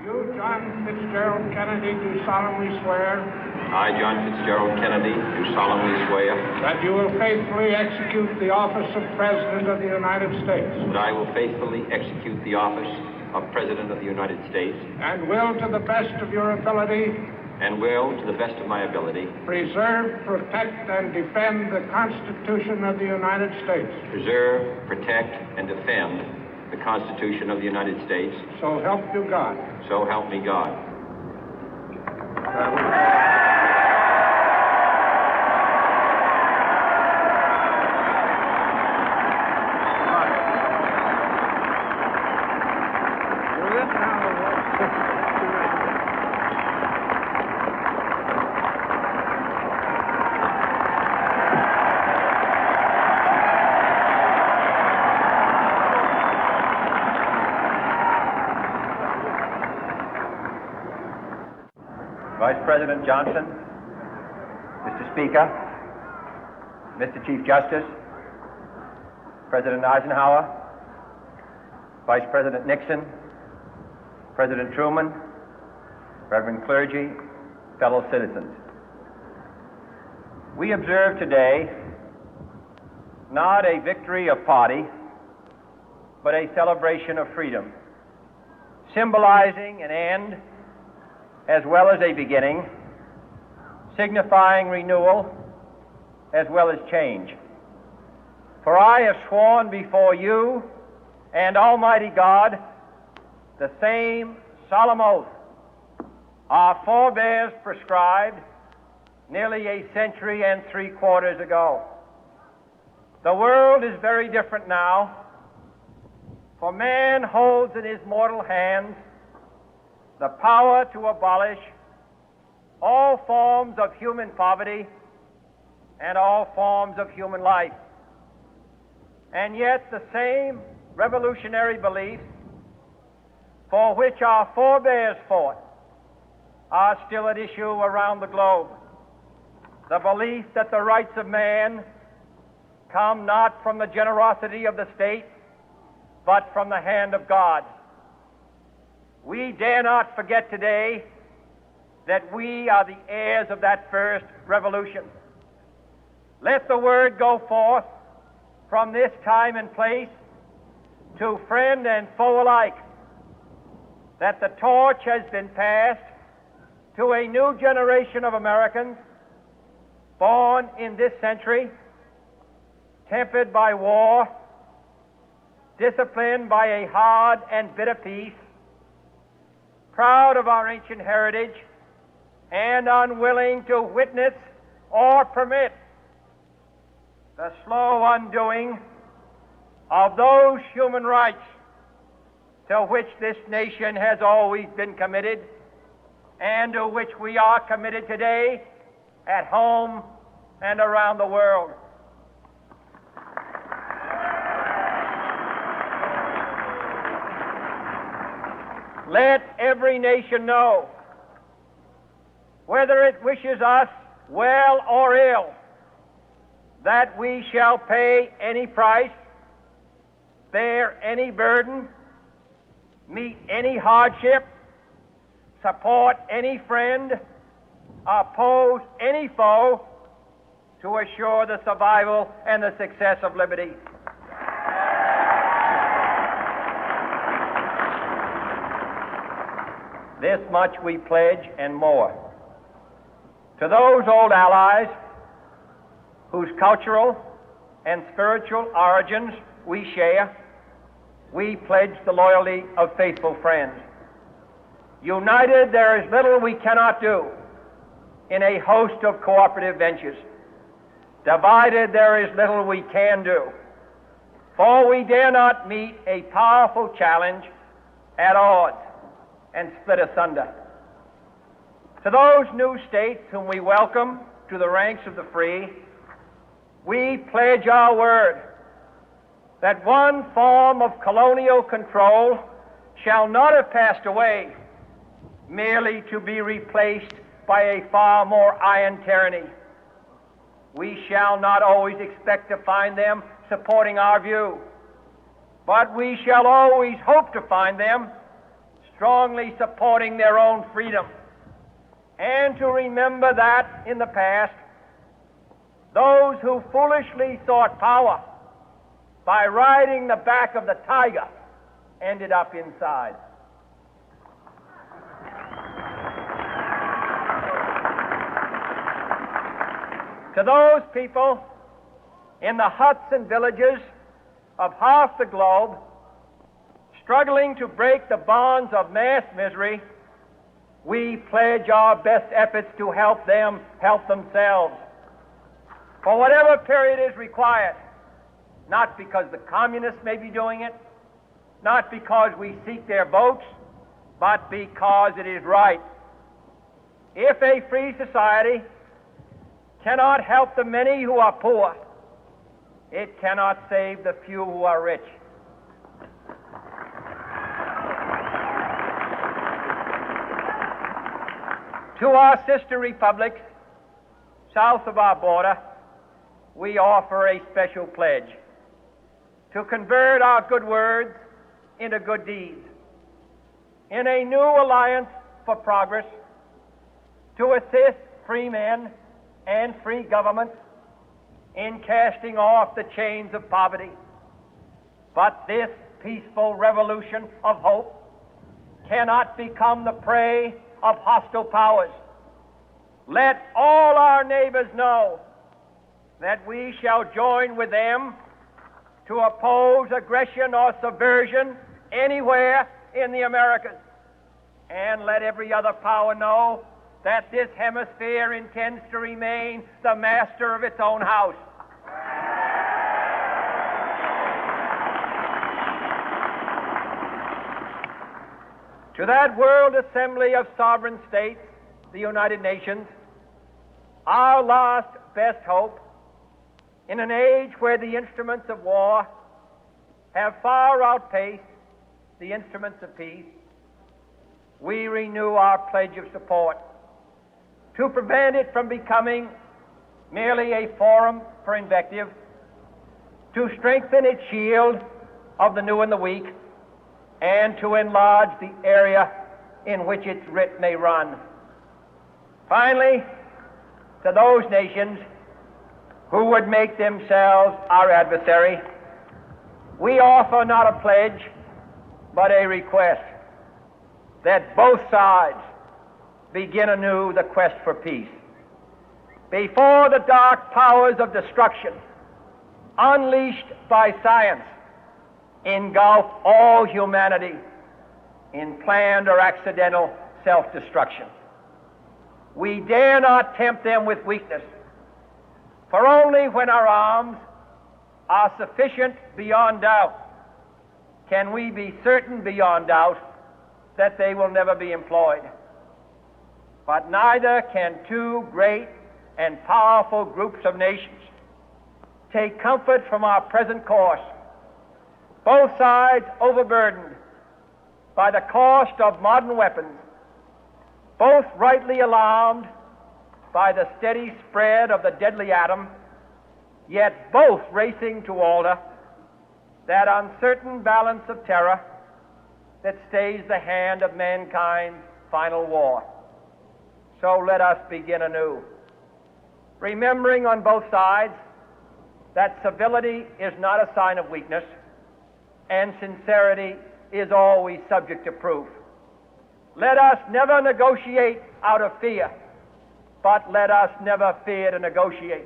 You, John Fitzgerald Kennedy, do solemnly swear. I, John Fitzgerald Kennedy, do solemnly swear. That you will faithfully execute the office of President of the United States. That I will faithfully execute the office of President of the United States. And will, to the best of your ability. And will, to the best of my ability. Preserve, protect, and defend the Constitution of the United States. Preserve, protect, and defend the Constitution of the United States. So help you God. So help me God. Vice President Johnson, Mr. Speaker, Mr. Chief Justice, President Eisenhower, Vice President Nixon, President Truman, Reverend clergy, fellow citizens. We observe today not a victory of party, but a celebration of freedom, symbolizing an end as well as a beginning, signifying renewal as well as change. For I have sworn before you and Almighty God the same solemn oath our forebears prescribed nearly a century and 3/4 ago. The world is very different now, for man holds in his mortal hands the power to abolish all forms of human poverty and all forms of human life. And yet the same revolutionary beliefs for which our forebears fought are still at issue around the globe. The belief that the rights of man come not from the generosity of the state, but from the hand of God. We dare not forget today that we are the heirs of that first revolution. Let the word go forth from this time and place to friend and foe alike that the torch has been passed to a new generation of Americans born in this century, tempered by war, disciplined by a hard and bitter peace, proud of our ancient heritage, and unwilling to witness or permit the slow undoing of those human rights to which this nation has always been committed and to which we are committed today at home and around the world. Let every nation know, whether it wishes us well or ill, that we shall pay any price, bear any burden, meet any hardship, support any friend, oppose any foe to assure the survival and the success of liberty. This much we pledge and more. To those old allies whose cultural and spiritual origins we share, we pledge the loyalty of faithful friends. United, there is little we cannot do in a host of cooperative ventures. Divided, there is little we can do, for we dare not meet a powerful challenge at odds and split asunder. To those new states whom we welcome to the ranks of the free, we pledge our word that one form of colonial control shall not have passed away, merely to be replaced by a far more iron tyranny. We shall not always expect to find them supporting our view, but we shall always hope to find them strongly supporting their own freedom, and to remember that in the past, those who foolishly sought power by riding the back of the tiger ended up inside. To those people in the huts and villages of half the globe struggling to break the bonds of mass misery, we pledge our best efforts to help them help themselves for whatever period is required, not because the communists may be doing it, not because we seek their votes, but because it is right. If a free society cannot help the many who are poor, it cannot save the few who are rich. To our sister republics south of our border, we offer a special pledge to convert our good words into good deeds, in a new alliance for progress, to assist free men and free governments in casting off the chains of poverty. But this peaceful revolution of hope cannot become the prey of hostile powers. Let all our neighbors know that we shall join with them to oppose aggression or subversion anywhere in the Americas. And let every other power know that this hemisphere intends to remain the master of its own house. To that World Assembly of Sovereign States, the United Nations, our last best hope, in an age where the instruments of war have far outpaced the instruments of peace, we renew our pledge of support to prevent it from becoming merely a forum for invective, to strengthen its shield of the new and the weak, and to enlarge the area in which its writ may run. Finally, to those nations who would make themselves our adversary, we offer not a pledge, but a request that both sides begin anew the quest for peace. Before the dark powers of destruction, unleashed by science, engulf all humanity in planned or accidental self-destruction, we dare not tempt them with weakness, for only when our arms are sufficient beyond doubt can we be certain beyond doubt that they will never be employed. But neither can two great and powerful groups of nations take comfort from our present course, both sides overburdened by the cost of modern weapons, both rightly alarmed by the steady spread of the deadly atom, yet both racing to alter that uncertain balance of terror that stays the hand of mankind's final war. So let us begin anew, remembering on both sides that civility is not a sign of weakness, and sincerity is always subject to proof. Let us never negotiate out of fear, but let us never fear to negotiate.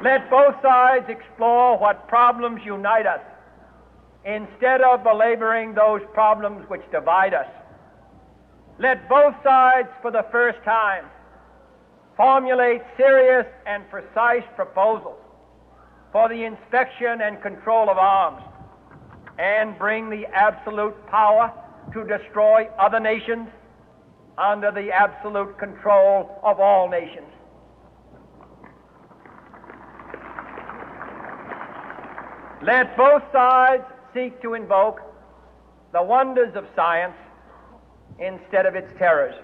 Let both sides explore what problems unite us, instead of belaboring those problems which divide us. Let both sides, for the first time, formulate serious and precise proposals for the inspection and control of arms, and bring the absolute power to destroy other nations under the absolute control of all nations. Let both sides seek to invoke the wonders of science instead of its terrors.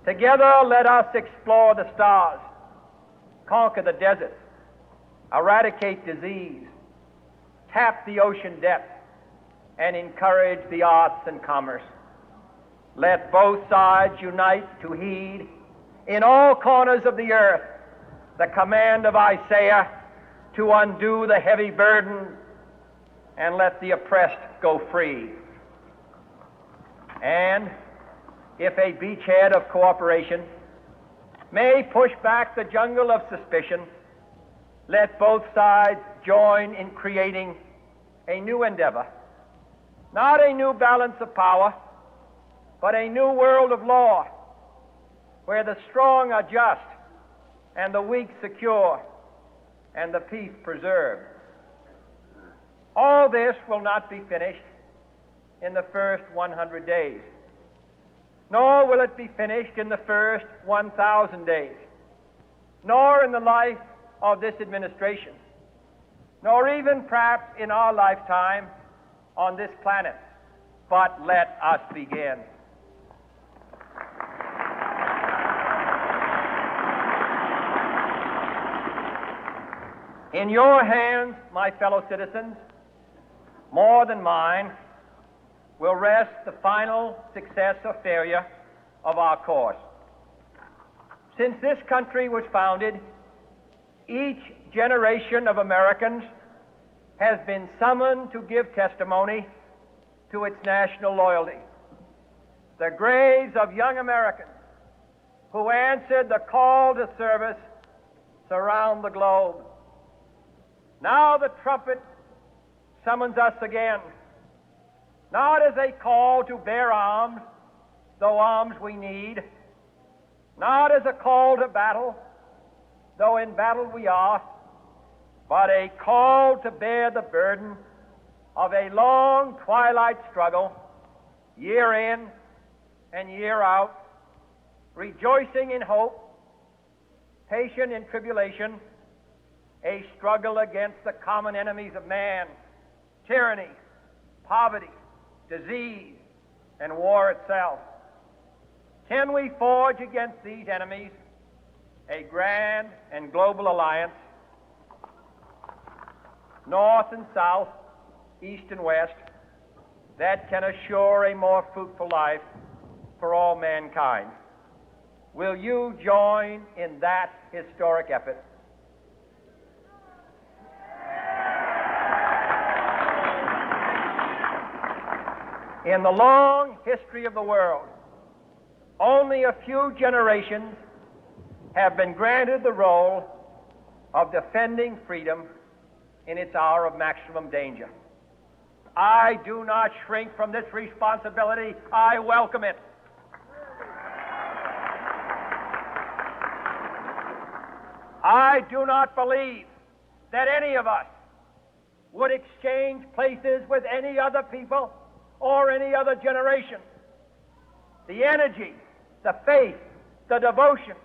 Together, let us explore the stars, conquer the deserts, eradicate disease, tap the ocean depth, and encourage the arts and commerce. Let both sides unite to heed in all corners of the earth the command of Isaiah to undo the heavy burden and let the oppressed go free. And if a beachhead of cooperation may push back the jungle of suspicion, let both sides join in creating a new endeavor, not a new balance of power, but a new world of law, where the strong are just and the weak secure and the peace preserved. All this will not be finished in the first 100 days, nor will it be finished in the first 1,000 days, nor in the life of this administration, nor even perhaps in our lifetime on this planet. But let us begin. In your hands, my fellow citizens, more than mine, will rest the final success or failure of our course. Since this country was founded, each generation of Americans has been summoned to give testimony to its national loyalty. The graves of young Americans who answered the call to service surround the globe. Now the trumpet summons us again, not as a call to bear arms, though arms we need, not as a call to battle, though in battle we are, but a call to bear the burden of a long twilight struggle, year in and year out, rejoicing in hope, patient in tribulation, a struggle against the common enemies of man, tyranny, poverty, disease, and war itself. Can we forge against these enemies a grand and global alliance, north and south, east and west, that can assure a more fruitful life for all mankind? Will you join in that historic effort? In the long history of the world, only a few generations have been granted the role of defending freedom in its hour of maximum danger. I do not shrink from this responsibility. I welcome it. I do not believe that any of us would exchange places with any other people or any other generation. The energy, the faith, the devotion,